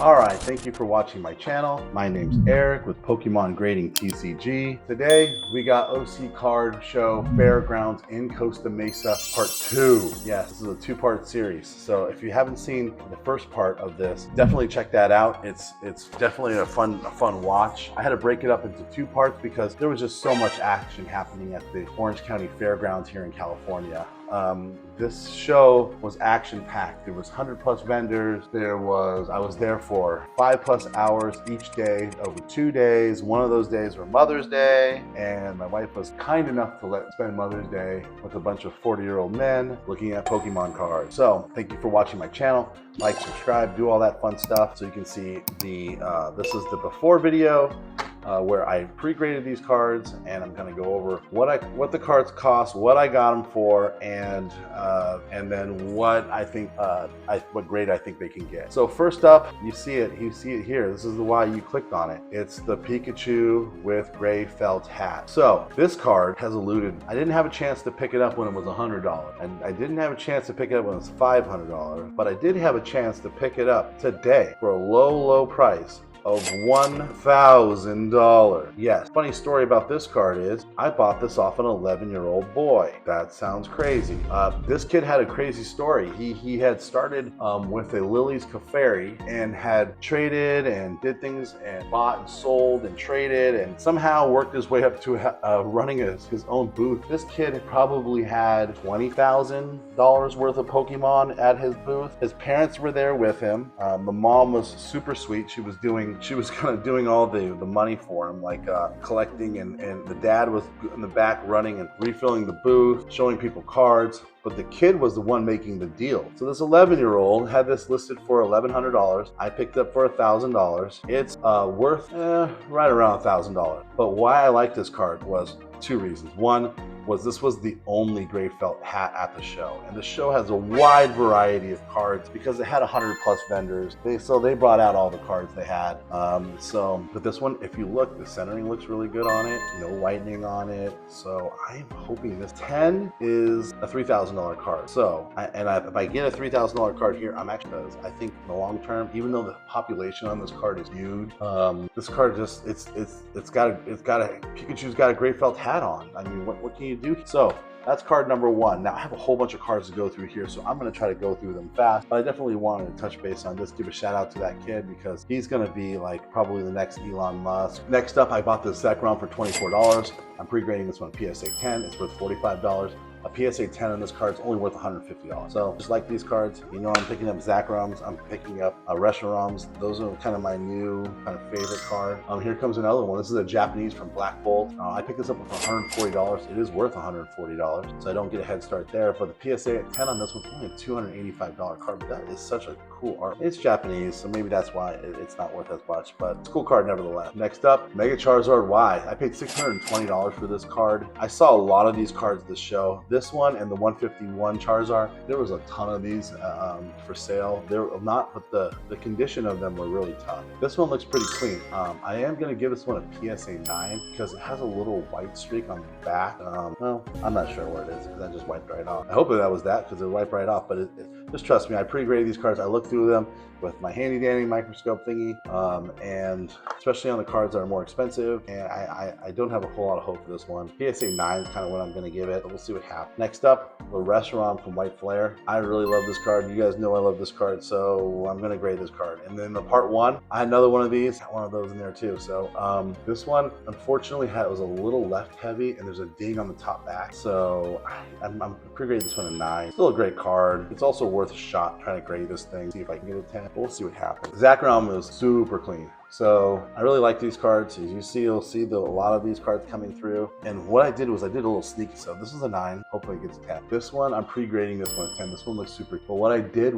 Alright, thank you for watching my channel. My name's Eric with Pokemon Grading TCG. Today, we got OC Card Show Fairgrounds in Costa Mesa Part 2. Yes, this is a two-part series. So if you haven't seen the first part of this, definitely check that out. It's definitely a fun watch. I had to break it up into two parts because there was just so much action happening at the Orange County Fairgrounds here in California. This show was action-packed. There was 100+ vendors. I was there for 5+ hours each day over 2 days. One of those days were Mother's Day, and my wife was kind enough to spend Mother's Day with a bunch of 40-year-old men looking at Pokemon cards. So thank you for watching my channel. Like, subscribe, do all that fun stuff so you can see this is the before video. Where I pre-graded these cards, and I'm going to go over what the cards cost, what I got them for, and then what I think what grade I think they can get. So first up, you see it here. This is why you clicked on it. It's the Pikachu with gray felt hat. So this card has eluded. I didn't have a chance to pick it up when it was $100, and I didn't have a chance to pick it up when it was $500, but I did have a chance to pick it up today for a low price of $1,000. Yes. Funny story about this card is I bought this off an 11-year-old boy. That sounds crazy. This kid had a crazy story. He had started with a Lily's Cafari and had traded and did things and bought and sold and traded and somehow worked his way up to running his own booth. This kid probably had $20,000 worth of Pokemon at his booth. His parents were there with him. The mom was super sweet. She was kind of doing all the money for him, like collecting, and the dad was in the back running and refilling the booth, showing people cards. But the kid was the one making the deal. So this 11-year-old had this listed for $1,100. I picked up for $1,000. It's worth right around $1,000. But why I like this card was two reasons. One was this was the only gray felt hat at the show, and the show has a wide variety of cards because it had 100+ vendors. So they brought out all the cards they had. But this one, if you look, the centering looks really good on it. No whitening on it. So I'm hoping this 10 is a $3,000 card. So if I get a $3,000 card here, I'm actually, because I think in the long term, even though the population on this card is huge, this card just Pikachu's got a gray felt hat on. I mean, what can you do? So that's card number one. Now I have a whole bunch of cards to go through here, so I'm going to try to go through them fast, but I definitely wanted to touch base on this, give a shout out to that kid because he's going to be like probably the next Elon Musk. Next up, I bought this Zekrom for $24. I'm pre-grading this one PSA 10. It's worth $45. A PSA 10 on this card is only worth $150. So just like these cards, you know, I'm picking up Zekroms, I'm picking up Reshiroms. Those are kind of my new kind of favorite card. Here comes another one. This is a Japanese from Black Bolt. I picked this up for $140. It is worth $140, so I don't get a head start there. But the PSA 10 on this one's only a $285 card. But that is such a cool art. It's Japanese, so maybe that's why it's not worth as much, but it's a cool card nevertheless. Next up, Mega Charizard Y. I paid $620 for this card. I saw a lot of these cards this show. This one and the 151 Charizard, there was a ton of these for sale. They're not, but the condition of them were really tough. This one looks pretty clean. I am going to give this one a PSA 9 because it has a little white streak on the back. Well, I'm not sure where it is because I just wiped right off. I hope that was that because it wiped right off, but just trust me, I pre-graded these cards. I looked through them with my handy dandy microscope thingy, and especially on the cards that are more expensive, and I don't have a whole lot of hope for this one. PSA 9 is kind of what I'm going to give it, but we'll see what happens. Next up, the Reshiram from White Flare. I really love this card. You guys know I love this card, so I'm going to grade this card. And then the part one, I had another one of these, one of those in there too. So this one, unfortunately, was a little left heavy, and there's a ding on the top back. So I'm pre-grading this one a 9. Still a great card. It's also worth a shot trying to grade this thing, see if I can get a 10. But we'll see what happens. Zekrom is super clean. So I really like these cards. As you see, you'll see a lot of these cards coming through. And what I did was I did a little sneaky. So this is a 9. Hopefully it gets a 10. This one, I'm pre-grading this one a 10. This one looks super cool. What I did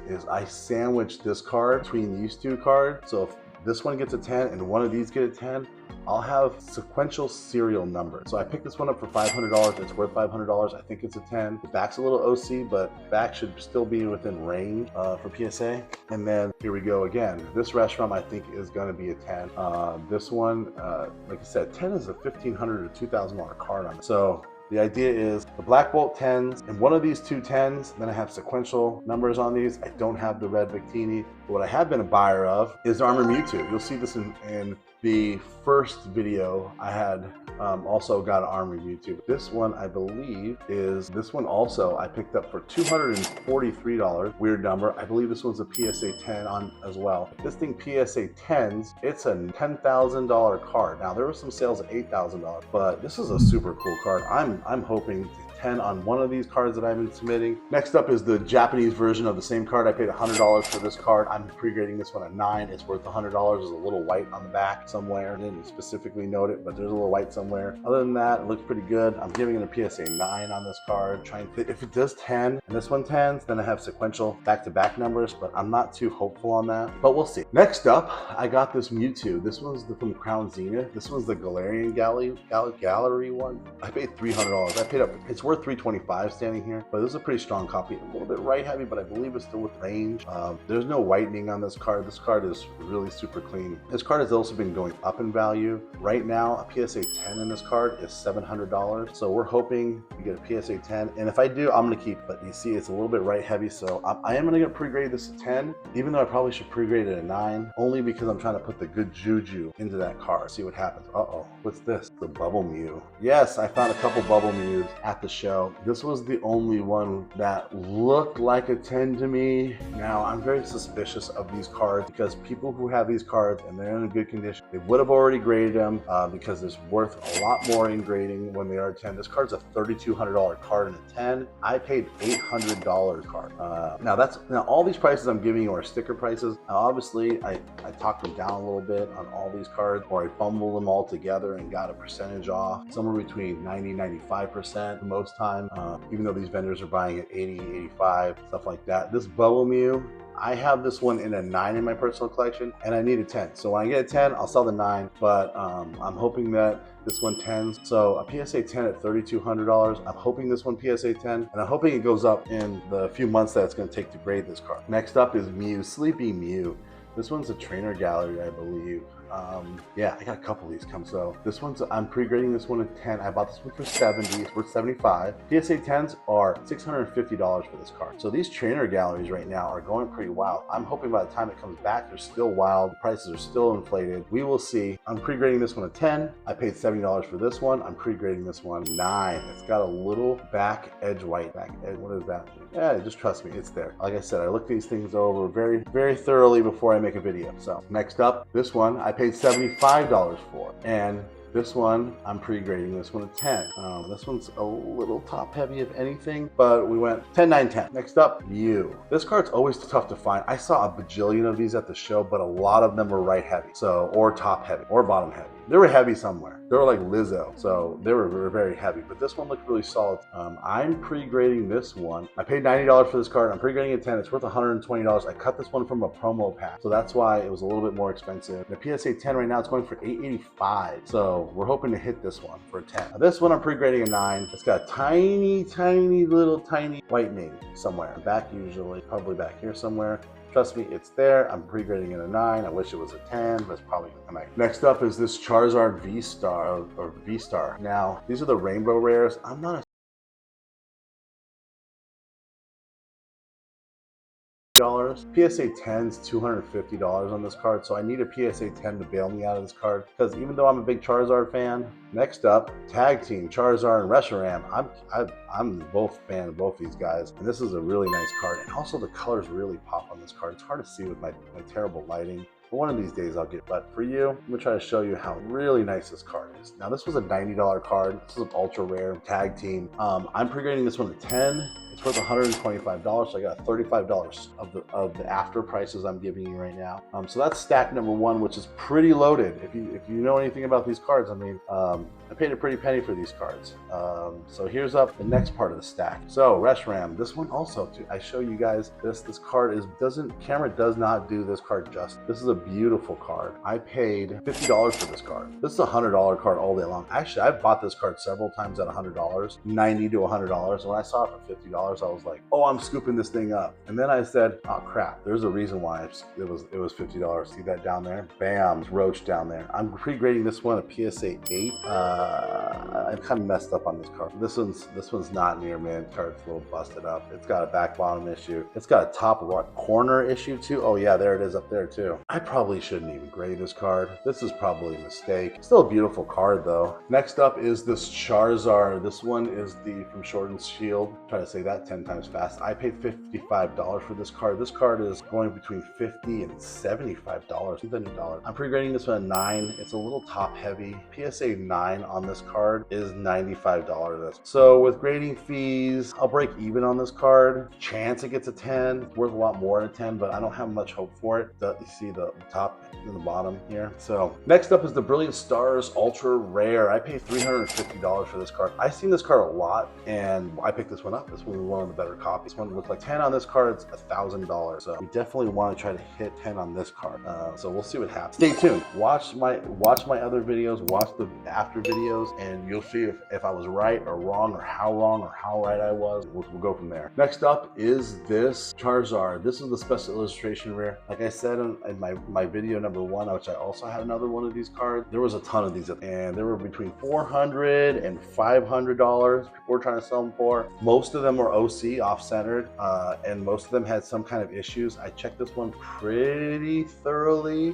is I sandwiched this card between these two cards. So if this one gets a 10 and one of these get a 10, I'll have sequential serial numbers. So I picked this one up for $500. It's worth $500. I think it's a 10. The back's a little OC, but the back should still be within range for PSA. And then here we go again. This Reshiram I think is going to be a 10. This one, like I said, 10 is a $1,500 to $2,000 card on it. So The idea is the Black Bolt 10s and one of these two 10s, then I have sequential numbers on these. I don't have the red Victini. But what I have been a buyer of is Armor Mewtwo. You'll see this in the first video I had also got an Armor Mewtwo. This one, I believe, is this one also I picked up for $243. Weird number. I believe this one's a PSA 10 on as well. This thing PSA 10s, it's a $10,000 card. Now there were some sales at $8,000, but this is a super cool card. I'm hoping 10 on one of these cards that I've been submitting. Next up is the Japanese version of the same card. I paid $100 for this card. I'm pre-grading this one at 9. It's worth $100. There's a little white on the back somewhere. I didn't specifically note it, but there's a little white somewhere. Other than that, it looks pretty good. I'm giving it a PSA 9 on this card. If it does 10 and this one 10s, then I have sequential back-to-back numbers, but I'm not too hopeful on that, but we'll see. Next up, I got this Mewtwo. This one's from Crown Zenith. This one's the Galarian Gallery one. I paid $300. I paid up, it's worth $325 standing here, but this is a pretty strong copy. A little bit right heavy, but I believe it's still with range. There's no whitening on this card. This card is really super clean. This card has also been going up in value. Right now, a PSA 10 in this card is $700. So we're hoping to get a PSA 10. And if I do, I'm gonna keep, but you see it's a little bit right heavy. So I am gonna pre-grade this a 10, even though I probably should pre-grade it a 9, only because I'm trying to put the good juju into that card. See what happens. Uh-oh, what's this? The Bubble Mew. Yes, I found a couple Bubble Mews at the show. This was the only one that looked like a 10 to me. Now, I'm very suspicious of these cards because people who have these cards and they're in a good condition, they would have already graded them because it's worth a lot more in grading when they are 10. This card's a $3,200 card in a 10. I paid $800 card. Now all these prices I'm giving you are sticker prices. Now, obviously, I talked them down a little bit on all these cards, or I bundled them all together and got a percentage off, somewhere between 90-95% most time. Even though these vendors are buying at 80, 85, stuff like that. This Bubble Mew, I have this one in a 9 in my personal collection, and I need a 10. So when I get a 10, I'll sell the 9, but I'm hoping that this one 10s. So a PSA 10 at $3,200. I'm hoping this one PSA 10, and I'm hoping it goes up in the few months that it's going to take to grade this card. Next up is Mew, Sleepy Mew. This one's a trainer gallery, I believe. Yeah, I got a couple of these come. So this one's, I'm pre-grading this one at 10. I bought this one for 70, it's worth 75. PSA 10s are $650 for this card. So these trainer galleries right now are going pretty wild. I'm hoping by the time it comes back, they're still wild. The prices are still inflated. We will see. I'm pre-grading this one at 10. I paid $70 for this one. I'm pre-grading this one 9. It's got a little back edge white. Back edge, what is that? Yeah, just trust me, it's there. Like I said, I look these things over very, very thoroughly before I make a video. So next up, this one I paid $75 for, and this one, I'm pre-grading this one at 10. This one's a little top heavy if anything, but we went 10, 9, 10. Next up, Mew. This card's always tough to find. I saw a bajillion of these at the show, but a lot of them were right heavy. So, or top heavy, or bottom heavy. They were heavy somewhere. They were like Lizzo, so they were very heavy, but this one looked really solid. I'm pre-grading this one. I paid $90 for this card. I'm pre-grading it 10. It's worth $120. I cut this one from a promo pack, so that's why it was a little bit more expensive. The PSA 10 right now, it's going for $885. So we're hoping to hit this one for a 10. Now, this one I'm pre-grading a 9. It's got tiny little whitening somewhere. Back usually, probably back here somewhere. Trust me, it's there. I'm pre-grading it a 9. I wish it was a 10, but it's probably gonna come back. Next up is this Charizard V-Star or V-Star. Now, these are the rainbow rares. I'm not a PSA 10's $250 on this card, so I need a PSA 10 to bail me out of this card, because even though I'm a big Charizard fan. Next up, Tag Team Charizard and Reshiram. I'm both fan of both these guys, and this is a really nice card, and also the colors really pop on this card. It's hard to see with my terrible lighting. One of these days I'll get, but for you, I'm gonna try to show you how really nice this card is. Now this was a $90 card. This is an ultra rare Tag Team. I'm pre-grading this one at 10. It's worth $125, so I got $35 of the after prices I'm giving you right now. So that's stack number 1, which is pretty loaded. If you know anything about these cards, I mean, I paid a pretty penny for these cards. So here's up the next part of the stack. So Reshiram, this one also too. I show you guys this card camera does not do this card justice. This is a beautiful card. I paid $50 for this card. This is a $100 card all day long. Actually, I've bought this card several times at $100, $90 to $100. And when I saw it for $50, $50, I was like, oh, I'm scooping this thing up. And then I said, oh crap, there's a reason why it was $50. See that down there? Bam, roach down there. I'm pre-grading this one a PSA 8. I kind of messed up on this card. This one's not near mint. Card's a little busted up. It's got a back bottom issue. It's got a top right corner issue too. Oh yeah, there it is up there too. I probably shouldn't even grade this card. This is probably a mistake. Still a beautiful card though. Next up is this Charizard. This one is the from Sword and Shield. Try to say that 10 times fast. I paid $55 for this card. This card is going between $50 and $75. I'm pre-grading this one a 9. It's a little top heavy. PSA 9 on this card is $95. So with grading fees, I'll break even on this card. Chance it gets a 10. It's worth a lot more than a 10, but I don't have much hope for it. You see the top and the bottom here. So next up is the Brilliant Stars Ultra Rare. I paid $350 for this card. I've seen this card a lot, and I picked this one up. This one was one of the better copies. This one looked like 10 on this card. It's $1,000. So we definitely want to try to hit 10 on this card. So we'll see what happens. Stay tuned. Watch my other videos. Watch the after videos, and you'll see if I was right or wrong or how right I was. We'll go from there. Next up is this Charizard. This is the special illustration rare. Like I said in my video number 1, which I also had another one of these cards, there was a ton of these, and they were between $400 and $500 people were trying to sell them for. Most of them were OC, off-centered, and most of them had some kind of issues. I checked this one pretty thoroughly,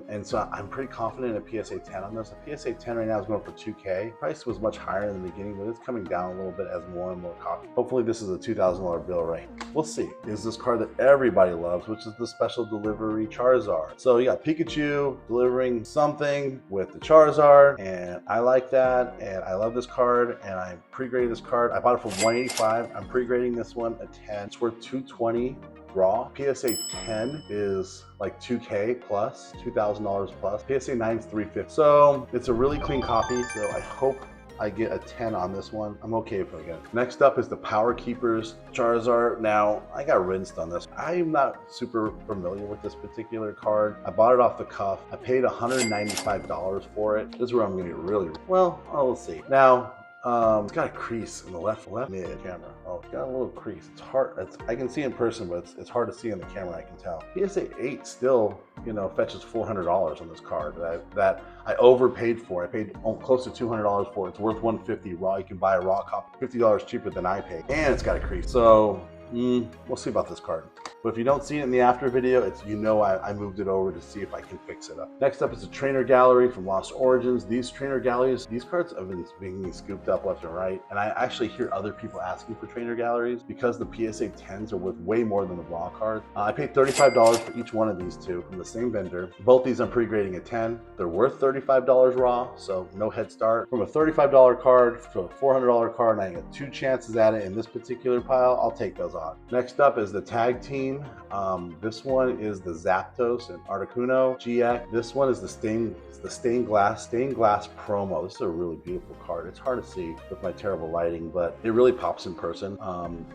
and so I'm pretty confident in a PSA 10 on this. A PSA 10 right now is going for $2K. Price was much higher in the beginning, but it's coming down a little bit as more and more copies. Hopefully this is a $2,000 bill rate. We'll see. Is this card that everybody loves, which is the special delivery Charizard. So you got Pikachu delivering something with the Charizard, and I like that, and I love this card, and I pre-graded this card. I bought it for $185. I'm pre-grading this one a 10. It's worth $220 raw. PSA 10 is like $2K plus, $2,000 plus. PSA 9 is $350. So it's a really clean copy. So I hope I get a 10 on this one. I'm okay if I get it. Next up is the Power Keepers Charizard. Now, I got rinsed on this. I'm not super familiar with this particular card. I bought it off the cuff. I paid $195 for it. This is where I'm gonna get really, well, we'll see. Now, it's got a crease in the left mid camera. Oh, it's got a little crease. It's hard. I can see in person, but it's hard to see on the camera. I can tell. PSA 8 still, fetches $400 on this card that I overpaid for. I paid close to $200 for it. It's worth $150 raw. You can buy a raw copy, $50 cheaper than I paid, and it's got a crease. So we'll see about this card. But if you don't see it in the after video, it's I moved it over to see if I can fix it up. Next up is a trainer gallery from Lost Origins. These trainer galleries, these cards have been being scooped up left and right. And I actually hear other people asking for trainer galleries because the PSA 10s are worth way more than the raw card. I paid $35 for each one of these two from the same vendor. Both these I'm pre-grading at 10. They're worth $35 raw, so no head start. From a $35 card to a $400 card, and I get 2 chances at it in this particular pile, I'll take those on. Next up is the tag team. This one is the Zapdos and Articuno GX. This one is the stained glass promo. This is a really beautiful card. It's hard to see with my terrible lighting, but it really pops in person.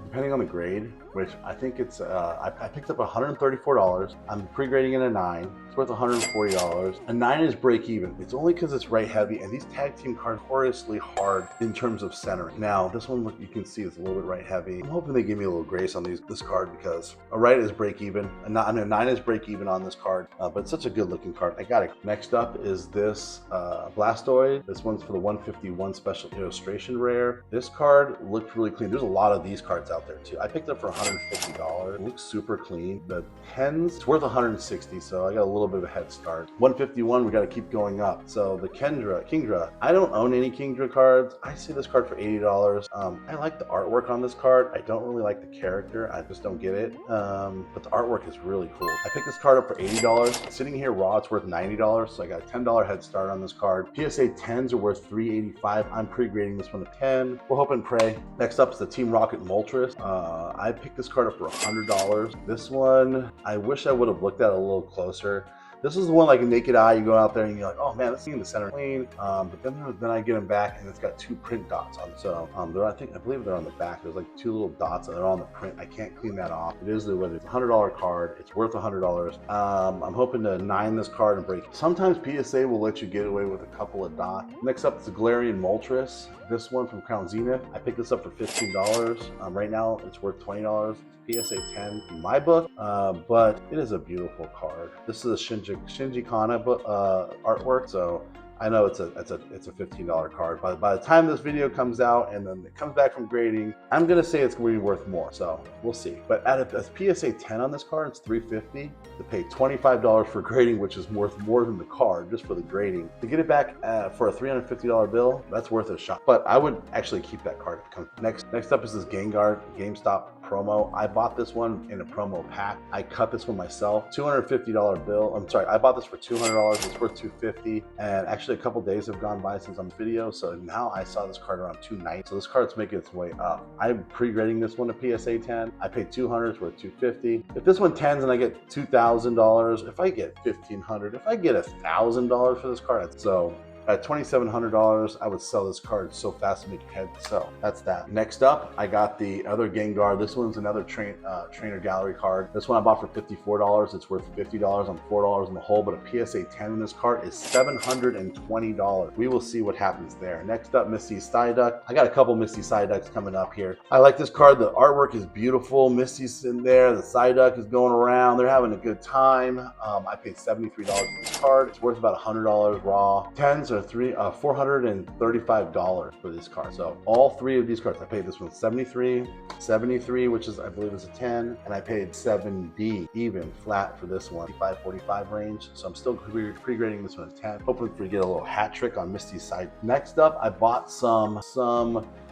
Depending on the grade, which I think it's, I picked up $134. I'm pre-grading it a 9. It's worth $140. A 9 is break even. It's only because it's right heavy, and these tag team cards are horrendously hard in terms of centering. Now, this one, you can see it's a little bit right heavy. I'm hoping they give me a little grace on this card because a right is break even. A 9 is break even on this card, but it's such a good looking card. I got it. Next up is this Blastoise. This one's for the 151 special illustration rare. This card looked really clean. There's a lot of these cards out there too. I picked it up for $150. It looks super clean. The 10s, it's worth $160, so I got a little bit of a head start. 151, we got to keep going up. So the Kingdra, I don't own any Kingdra cards. I see this card for $80. I like the artwork on this card. I don't really like the character. I just don't get it. But the artwork is really cool. I picked this card up for $80. Sitting here raw, it's worth $90, so I got a $10 head start on this card. PSA 10s are worth $385. I'm pre-grading this one a 10. We'll hope and pray. Next up is the Team Rocket Moltres. I picked this card up for $100. This one, I wish I would have looked at it a little closer. This is the one like a naked eye, you go out there and you're like, oh man, this thing in the center clean. But then I get them back and it's got 2 print dots on it. So they're, I believe they're on the back. There's like 2 little dots that are on the print. I can't clean that off. It is what it's a $100 card. It's worth $100. I'm hoping to 9 this card and break it. Sometimes PSA will let you get away with a couple of dots. Next up is the Galarian Moltres. This one from Crown Zenith. I picked this up for $15. Right now it's worth $20. PSA 10 in my book, but it is a beautiful card. This is a Shinji Kana artwork, so I know it's a $15 card. By the time this video comes out and then it comes back from grading, I'm gonna say it's going to be worth more. So we'll see. But at a PSA 10 on this card, it's $350. To pay $25 for grading, which is worth more than the card just for the grading. To get it back for a $350 bill, that's worth a shot. But I would actually keep that card if it comes. Next up is this Gengar GameStop promo. I bought this one in a promo pack. I cut this one myself. $250 bill. I'm sorry, I bought this for $200. It's worth $250. And actually a couple days have gone by since I'm video, so now I saw this card around $290. So this card's making its way up. I'm pre-grading this one to PSA 10. I paid $200, it's worth $250. If this one 10s and I get $2,000, if I get $1,500, if I get $1,000 for this card, so at $2,700, I would sell this card so fast to make your head sell. That's that. Next up, I got the other Gengar. This one's another trainer gallery card. This one I bought for $54. It's worth $50. I'm $4 in the hole, but a PSA 10 in this card is $720. We will see what happens there. Next up, Misty Psyduck. I got a couple Misty Psyducks coming up here. I like this card. The artwork is beautiful. Misty's in there. The Psyduck is going around. They're having a good time. I paid $73 for this card. It's worth about $100 raw. 10s are $435 for this card. So all 3 of these cards, I paid this one $73, which is I believe is a 10, and I paid $70 even flat for this one, $45 range. So I'm still pre-grading this one at 10. Hoping we get a little hat trick on Misty's side. Next up, I bought some.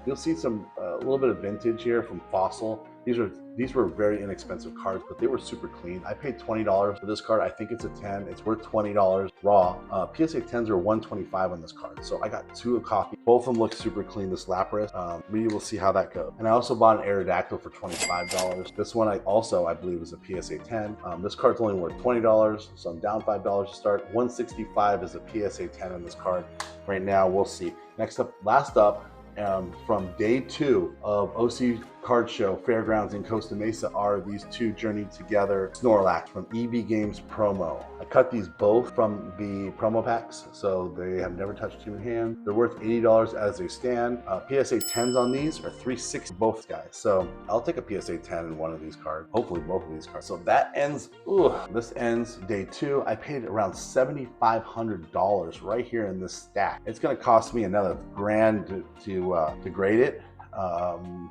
You'll see some a little bit of vintage here from Fossil. These were very inexpensive cards, but they were super clean. I paid $20 for this card. I think it's a 10. It's worth $20 raw. PSA 10s are $125 on this card. So I got 2 a copy. Both of them look super clean, this Lapras. We will see how that goes. And I also bought an Aerodactyl for $25. This one I believe is a PSA 10. This card's only worth $20, so I'm down $5 to start. $165 is a PSA 10 on this card. Right now, we'll see. Last up, from day 2 of OC Card Show Fairgrounds in Costa Mesa are these 2 Journey Together Snorlax from EB Games promo. I cut these both from the promo packs, so they have never touched human hand. They're worth $80 as they stand. PSA 10s on these are $360 both guys. So I'll take a PSA 10 in one of these cards, hopefully both of these cards. So that ends, this ends day 2. I paid around $7,500 right here in this stack. It's gonna cost me another $1,000 to grade it.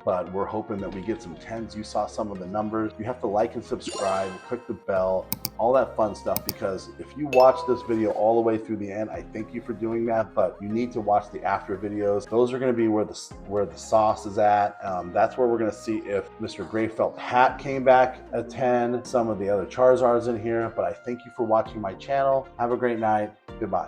But we're hoping that we get some 10s. You saw some of the numbers. You have to like and subscribe, click the bell, all that fun stuff, because if you watch this video all the way through the end, I thank you for doing that, but you need to watch the after videos. Those are going to be where the sauce is at. That's where we're going to see if Mr. Greyfelt Hat came back at 10, some of the other Charizards in here, but I thank you for watching my channel. Have a great night. Goodbye.